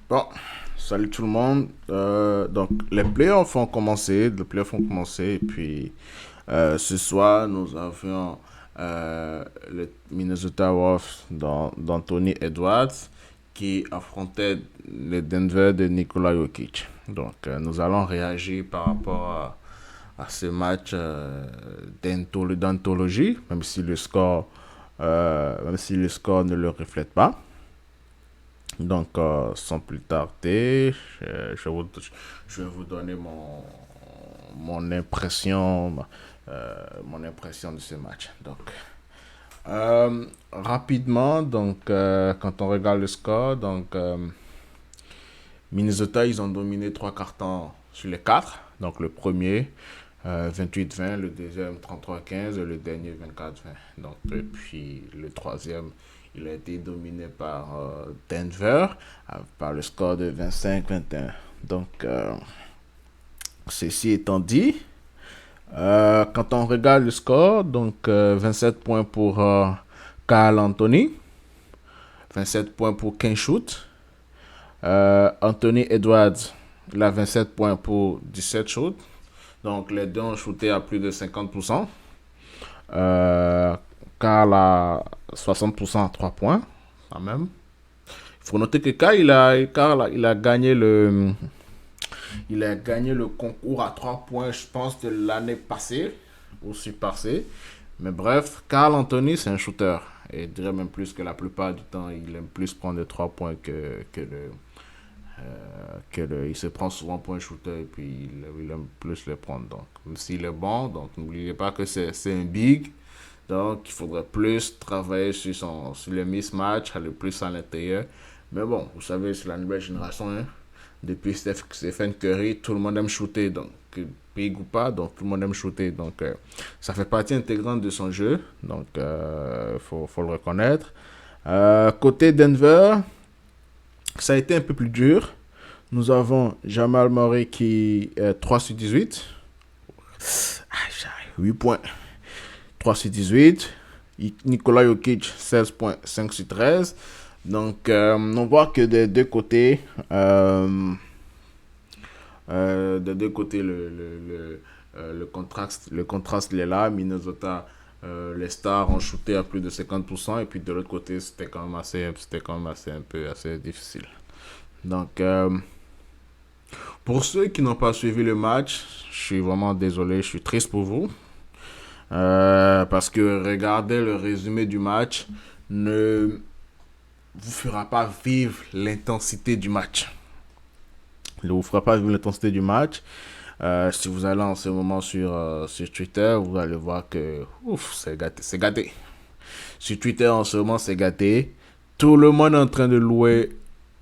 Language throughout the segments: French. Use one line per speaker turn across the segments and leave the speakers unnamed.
Bon, salut tout le monde. Donc, les playoffs ont commencé. Et puis, ce soir, nous avions le Minnesota Wolves d'Anthony Edwards qui affrontait les Denver de Nikola Jokic. Donc, nous allons réagir par rapport à ce match d'anthologie, même si le score ne le reflète pas. Donc, sans plus tarder, je vais vous donner mon impression, mon impression de ce match. Donc, rapidement, quand on regarde le score, Minnesota, ils ont dominé trois cartons sur les quatre. Donc, le premier, 28-20, le deuxième, 33-15, et le dernier, 24-20. Donc, et puis, le troisième, il a été dominé par Denver, par le score de 25-21. Donc, ceci étant dit, quand on regarde le score, 27 points pour Carl Anthony, 27 points pour Ken Shoot, Anthony Edwards, il a 27 points pour 17 shoots. Donc, les deux ont shooté à plus de 50%. Carl a 60% à 3 points, quand même. Il faut noter que Carl, il a gagné le concours à 3 points, je pense, de l'année passée, aussi passée. Mais bref, Carl Anthony, c'est un shooter. Et je dirais même plus que la plupart du temps, il aime plus prendre les 3 points il se prend souvent pour un shooter et puis il aime plus les prendre. Donc, même s'il est bon, donc n'oubliez pas que c'est un big. Donc, il faudrait plus travailler sur les mismatchs, aller plus à l'intérieur. Mais bon, vous savez, c'est la nouvelle génération. Hein. Depuis Stephen Curry, tout le monde aime shooter. Donc, big ou pas, donc tout le monde aime shooter. Donc, ça fait partie intégrante de son jeu. Donc, faut le reconnaître. Côté Denver, ça a été un peu plus dur. Nous avons Jamal Murray qui est 3 sur 18. 8 points. 3 sur 18. Nikola Jokic, 16 points, 5 sur 13. Donc, on voit que le contraste il est là. Minnesota, les stars ont shooté à plus de 50%. Et puis de l'autre côté, c'était quand même assez difficile. Donc, pour ceux qui n'ont pas suivi le match, je suis vraiment désolé, je suis triste pour vous. Parce que regarder le résumé du match ne vous fera pas vivre l'intensité du match. Ne vous fera pas vivre l'intensité du match. Si vous allez en ce moment sur Twitter, vous allez voir que ouf, c'est gâté, c'est gâté. Sur Twitter en ce moment, c'est gâté. Tout le monde est en train de louer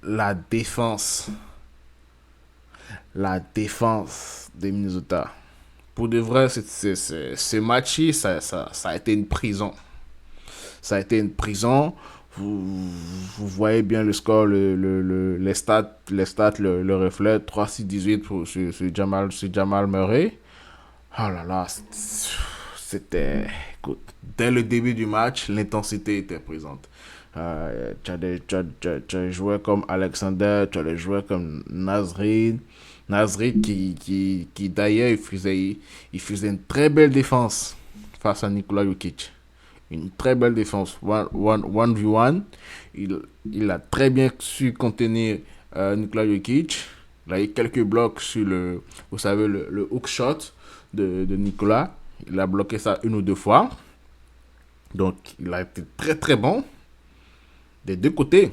la défense. La défense des Minnesota. Pour de vrai, ce match, ça a été une prison. Ça a été une prison. Vous voyez bien le score, les stats le reflètent. 3-6-18 sur Jamal Murray. Oh là là, c'était... Écoute, dès le début du match, l'intensité était présente. Tu as des joueurs comme Alexander, tu as des joueurs comme Nasrid. Nasrid qui d'ailleurs, il faisait une très belle défense face à Nikola Jokic. Une très belle défense. 1v1. Il a très bien su contenir Nikola Jokic. Il a eu quelques blocs sur vous savez, le hook shot de Nikola. Il a bloqué ça une ou deux fois. Donc, il a été très très bon des deux côtés.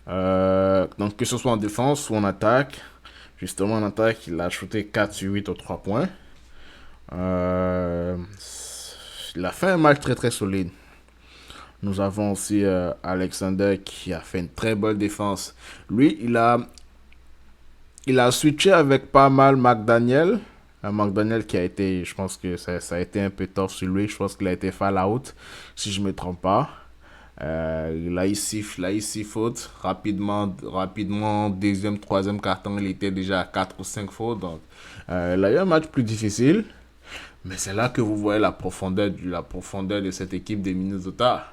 Donc, que ce soit en défense ou en attaque. Justement, en attaque, il a shooté 4 sur 8 aux 3 points. Euh, il a fait un match très très solide. Nous avons aussi Alexander qui a fait une très bonne défense. Lui, il a switché avec pas mal McDaniel. McDaniel qui a été, je pense que ça a été un peu tough sur lui. Je pense qu'il a été fall out, si je ne me trompe pas. Il a ici faute. Rapidement, deuxième, troisième carton, il était déjà à 4 ou 5 fautes. Donc, il a eu un match plus difficile. Mais c'est là que vous voyez la profondeur de cette équipe des Minnesota.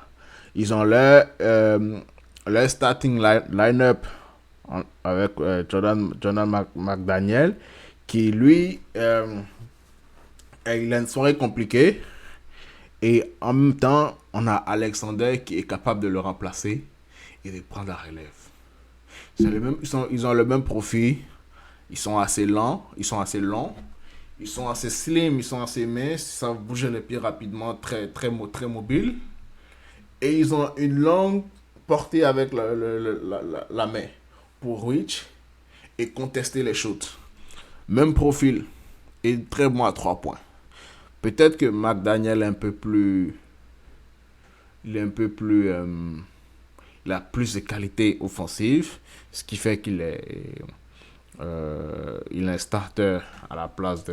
Ils ont leur starting line-up. avec Jordan McDaniel, qui lui, il a une soirée compliquée. Et en même temps, on a Alexander qui est capable de le remplacer et de prendre la relève. Ils ont le même profil. Ils sont assez lents. Ils sont assez longs. Ils sont assez slim. Ils sont assez minces. Ils savent bouger les pieds rapidement. Très mobile. Et ils ont une longue portée avec la main pour reach et contester les shoots. Même profil. Et très bon à 3 points. Peut-être que McDaniel est un peu plus. Il est un peu plus. Il a plus de qualité offensive. Ce qui fait il est un starter à la place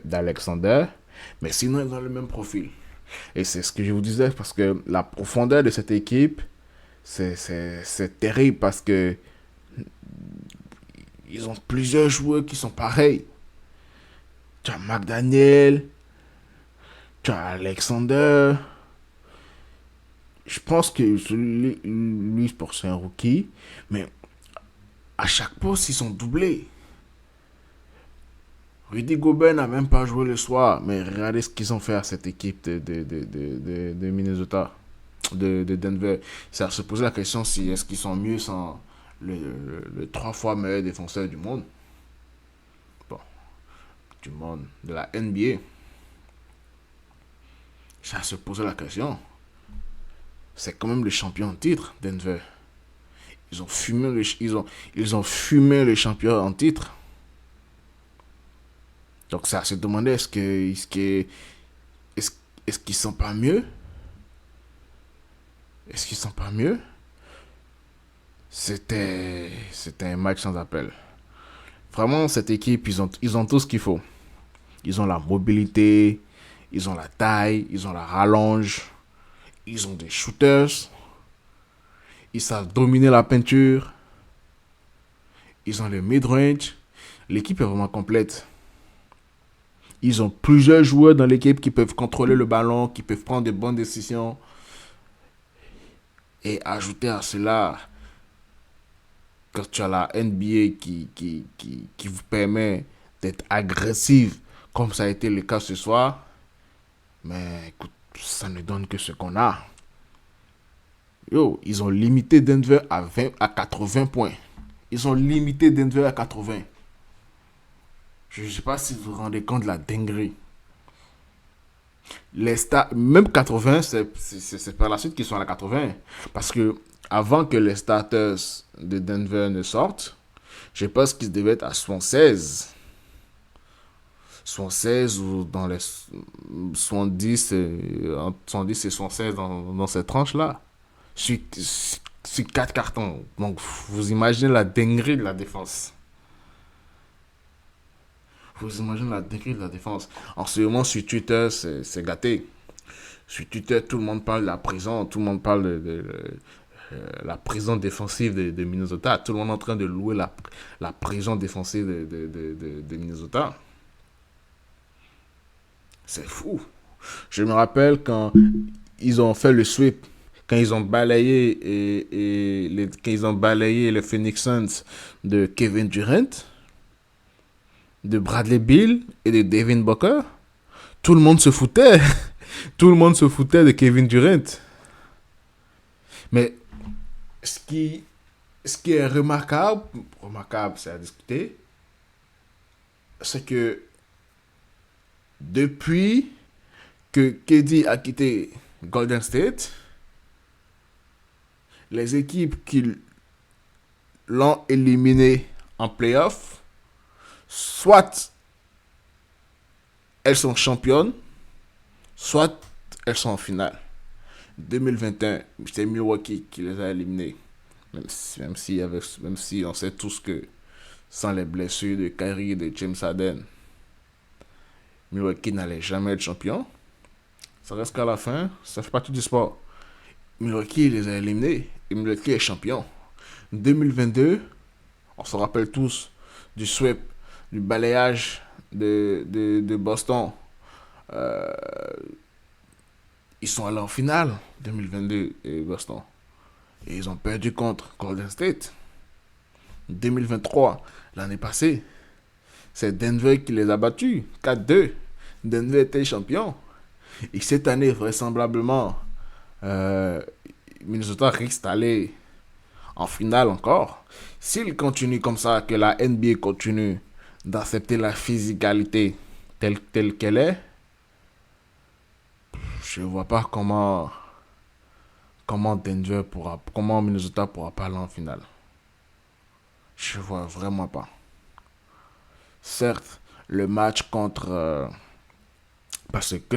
d'Alexander. Mais sinon, ils ont le même profil. Et c'est ce que je vous disais, parce que la profondeur de cette équipe, c'est terrible parce que ils ont plusieurs joueurs qui sont pareils. Tu as McDaniel, tu as Alexander. Je pense que lui, pour c'est un rookie, mais à chaque poste, ils sont doublés. Rudy Gobert n'a même pas joué le soir, mais regardez ce qu'ils ont fait à cette équipe de Minnesota, de Denver. Ça se pose la question si est-ce qu'ils sont mieux sans le 3 fois meilleur défenseur du monde. Bon, du monde, de la NBA. Ça se pose la question. C'est quand même le champion en titre, Denver. Ils ont fumé le champion en titre. Donc ça se demandait est-ce, est-ce qu'ils sont pas mieux? Est-ce qu'ils sont pas mieux? C'était un match sans appel. Vraiment, cette équipe, ils ont tout ce qu'il faut. Ils ont la mobilité, ils ont la taille, ils ont la rallonge, ils ont des shooters, ils savent dominer la peinture, ils ont le mid-range. L'équipe est vraiment complète. Ils ont plusieurs joueurs dans l'équipe qui peuvent contrôler le ballon, qui peuvent prendre de bonnes décisions. Et ajouter à cela, quand tu as la NBA qui vous permet d'être agressive, comme ça a été le cas ce soir, mais écoute, ça ne donne que ce qu'on a. Yo, ils ont limité Denver à 80 points. Ils ont limité Denver à 80. Je ne sais pas si vous vous rendez compte de la dinguerie. Même 80, c'est par la suite qu'ils sont à la 80. Parce que avant que les starters de Denver ne sortent, je pense qu'ils devaient être à 76. 76 ou dans les 70, entre 70 et 76 dans cette tranche-là. Sur, sur 4 cartons. Donc, vous imaginez la dinguerie de la défense. Vous imaginez la dinguerie de la défense. En ce moment, sur Twitter, c'est gâté. Sur Twitter, tout le monde parle de la prison. Tout le monde parle la prison défensive de Minnesota. Tout le monde est en train de louer la prison défensive de Minnesota. C'est fou. Je me rappelle quand ils ont fait le sweep, quand ils ont balayé quand ils ont balayé les Phoenix Suns de Kevin Durant, de Bradley Beal et de Devin Booker. Tout le monde se foutait. Tout le monde se foutait de Kevin Durant. Mais ce qui, ce qui est remarquable, c'est à discuter, c'est que depuis que KD a quitté Golden State, les équipes qui l'ont éliminé en playoff, soit elles sont championnes, soit elles sont en finale. 2021, c'est Milwaukee qui les a éliminés. Même si on sait tous que sans les blessures de Kyrie et de James Harden, Milwaukee n'allait jamais être champion. Ça reste qu'à la fin, ça fait partie du sport. Milwaukee les a éliminés et Milwaukee est champion. 2022, on se rappelle tous du sweep, du balayage de Boston. Euh, Ils sont allés en finale 2022 et Boston. Et ils ont perdu contre Golden State. 2023, l'année passée, c'est Denver qui les a battus. 4-2. Denver était champion. Et cette année, vraisemblablement, euh, Minnesota risque d'aller en finale encore. S'il continue comme ça, que la NBA continue d'accepter la physicalité telle qu'elle est, je ne vois pas comment Minnesota pourra pas aller en finale. Je ne vois vraiment pas. Certes, le match contre, parce que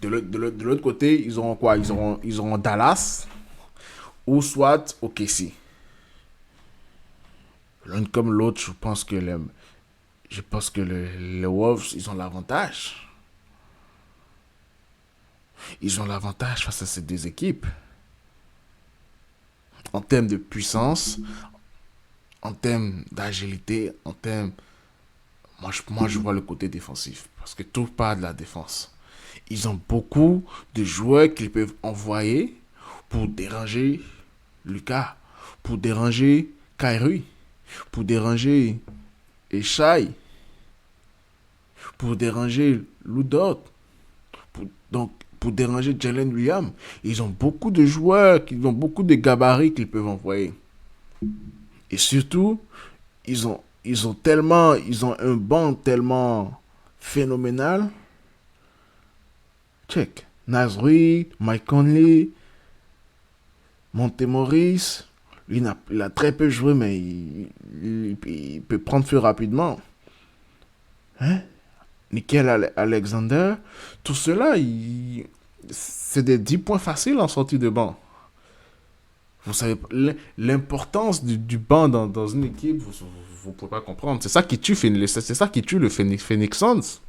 de l'autre côté, ils auront quoi? Ils auront Dallas ou soit OKC. L'un comme l'autre, je pense que les Wolves, ils ont l'avantage. Ils ont l'avantage face à ces deux équipes. En termes de puissance, en termes d'agilité, en termes... Moi, je vois le côté défensif. Parce que tout part de la défense. Ils ont beaucoup de joueurs qu'ils peuvent envoyer pour déranger Lucas, pour déranger Kyrie, pour déranger Shai, pour déranger Ludot, donc pour déranger Jalen Williams. Ils ont beaucoup de joueurs, ils ont beaucoup de gabarits qu'ils peuvent envoyer. Et surtout, ils ont un banc tellement phénoménal. Check. Nasri, Mike Conley, Montemoris. Il a très peu joué, mais il peut prendre feu rapidement. Hein? Nickel Alexander. Tout cela, c'est des 10 points faciles en sortie de banc. Vous savez, l'importance du banc dans une équipe, vous ne pouvez pas comprendre. C'est ça qui tue, c'est ça qui tue le Phoenix Suns.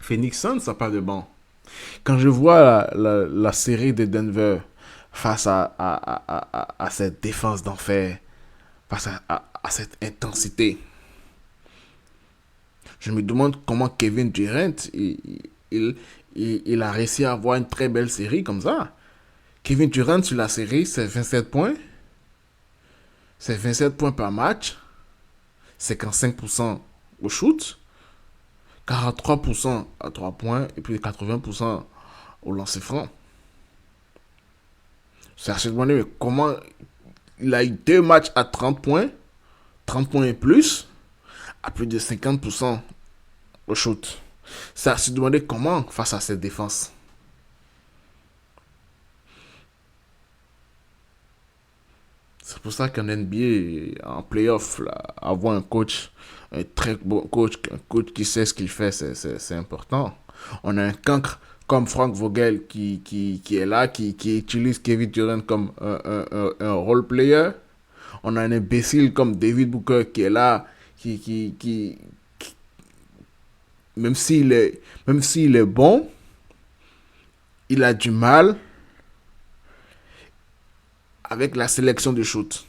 Phoenix Suns n'a pas de banc. Quand je vois la série de Denver face à cette défense d'enfer, face à cette intensité, je me demande comment Kevin Durant il a réussi à avoir une très belle série comme ça. Kevin Durant sur la série, c'est 27 points. C'est 27 points par match. 55% au shoot. 43% à 3 points. Et puis 80% au lancer franc. C'est assez demandé, mais comment il a eu 2 matchs à 30 points. 30 points et plus. À plus de 50% au shoot. C'est à se demander comment face à cette défense. C'est pour ça qu'en NBA, en playoff, là, avoir un très bon coach, un coach qui sait ce qu'il fait, c'est important. On a un cancre comme Frank Vogel qui est là, qui utilise Kevin Durant comme un role player. On a un imbécile comme David Booker qui est là, qui même s'il est bon, il a du mal avec la sélection de shoot.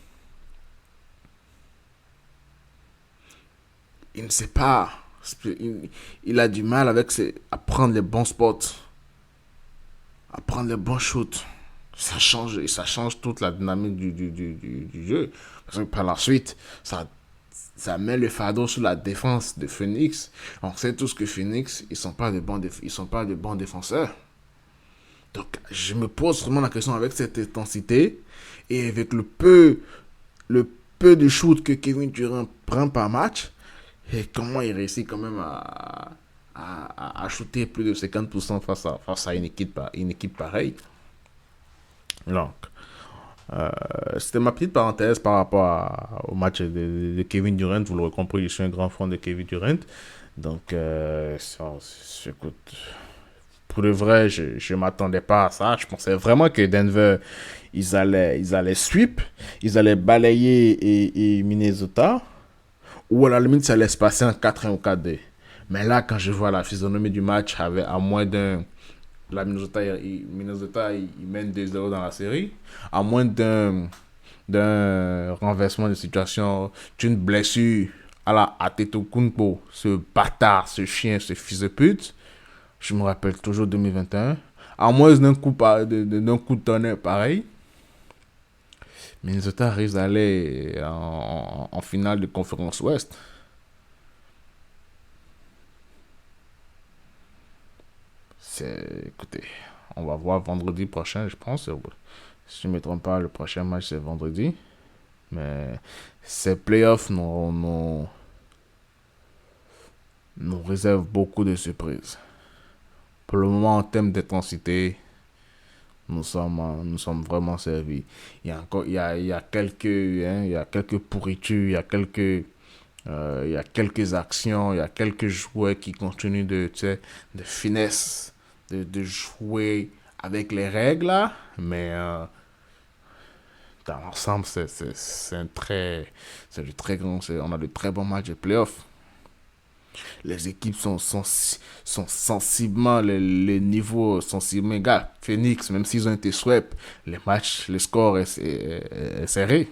Il ne sait pas. Il a du mal à prendre les bons spots, à prendre les bons shoots. Ça change toute la dynamique du jeu. Parce que par la suite, ça met le fardeau sur la défense de Phoenix. On sait tous que Phoenix, ils sont pas de bons défenseurs. Donc, je me pose vraiment la question avec cette intensité et avec le peu de shoot que Kevin Durant prend par match. Et comment il réussit quand même à shooter plus de 50% face à une équipe pareille. Donc, c'était ma petite parenthèse par rapport au match de Kevin Durant. Vous l'aurez compris, je suis un grand fan de Kevin Durant. Donc, écoute, pour le vrai, je ne m'attendais pas à ça. Je pensais vraiment que Denver, ils allaient sweep, ils allaient balayer et Minnesota. Ou à la limite, ça allait se passer en 4-1 ou 4-2. Mais là, quand je vois la physionomie du match, à moins d'un... La Minnesota, il mène 2-0 dans la série. À moins d'un renversement de situation, d'une blessure à la Antetokounmpo, ce bâtard, ce chien, ce fils de pute. Je me rappelle toujours 2021. À moins d'un coup de tonnerre pareil. Minnesota risque d'aller en finale de conférence Ouest. Écoutez, on va voir vendredi prochain, je pense. Si je ne me trompe pas, le prochain match c'est vendredi. Mais ces playoffs nous réservent beaucoup de surprises. Pour le moment, en termes d'intensité, nous sommes vraiment servis. Il y a il y a quelques pourritures, il y a quelques actions, il y a quelques joueurs qui continuent tu sais, de finesse, de jouer avec les règles là, mais dans l'ensemble, c'est du très grand, on a de très bons matchs de playoffs. Les équipes sont sensiblement, les niveaux sensiblement égaux. Phoenix, même s'ils ont été swept, le score est serré.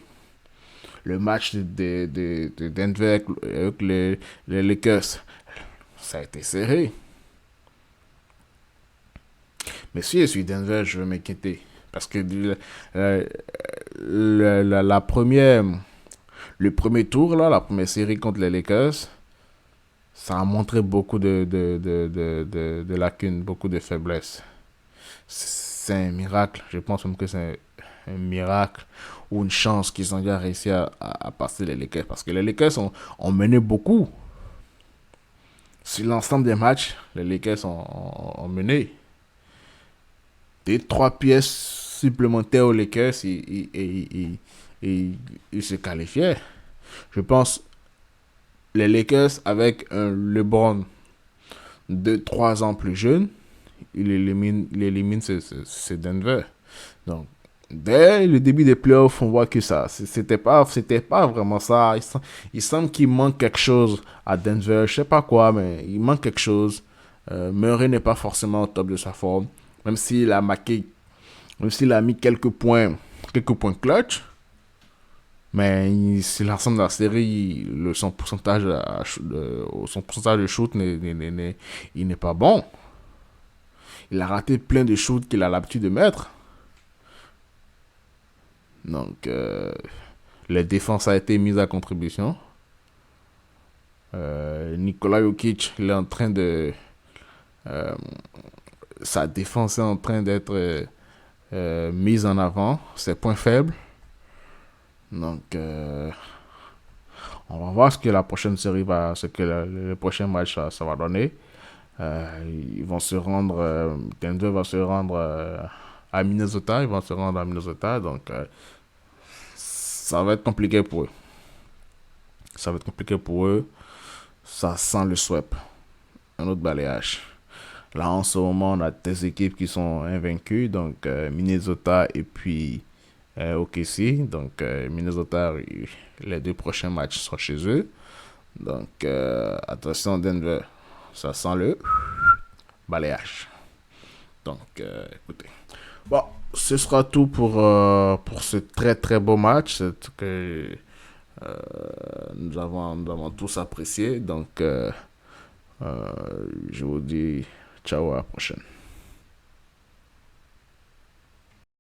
Le match de Denver avec les Lakers, ça a été serré. Mais si je suis Denver, je vais m'inquiéter. Parce que la première, le premier tour, là, la première série contre les Lakers, ça a montré beaucoup de lacunes, beaucoup de faiblesses. C'est un miracle. Je pense même que c'est un miracle ou une chance qu'ils ont déjà réussi à passer les Lakers. Parce que les Lakers ont mené beaucoup. Sur l'ensemble des matchs, les Lakers ont mené. Des trois pièces supplémentaires aux Lakers et se qualifiaient. Je pense les Lakers avec un LeBron de 3 ans plus jeune, il élimine ce Denver. Donc, dès le début des playoffs, on voit que c'était pas vraiment ça. Il semble qu'il manque quelque chose à Denver. Je sais pas quoi, mais il manque quelque chose. Murray n'est pas forcément au top de sa forme. Même s'il a marqué, même s'il a mis quelques points clutch. Mais c'est l'ensemble de la série, son pourcentage de shoot il n'est pas bon. Il a raté plein de shoots qu'il a l'habitude de mettre. Donc, les défenses a été mise à contribution. Nikola Jokic, il est en train de... euh, sa défense est en train d'être mise en avant. Ses points faibles. Donc, on va voir ce que la prochaine série va... Ce que le prochain match, ça va donner. Ils vont se rendre... Denver va se rendre à Minnesota. Ils vont se rendre à Minnesota. Donc, ça va être compliqué pour eux. Ça va être compliqué pour eux. Ça sent le sweep. Un autre balayage. Là, en ce moment, on a des équipes qui sont invaincues. Donc, Minnesota et puis OKC. Donc, Minnesota, les 2 prochains matchs sont chez eux. Donc, attention, Denver. Ça sent le balayage. Donc, écoutez. Bon, ce sera tout pour ce très très beau match que nous avons tous apprécié. Donc, je vous dis ciao, à la prochaine.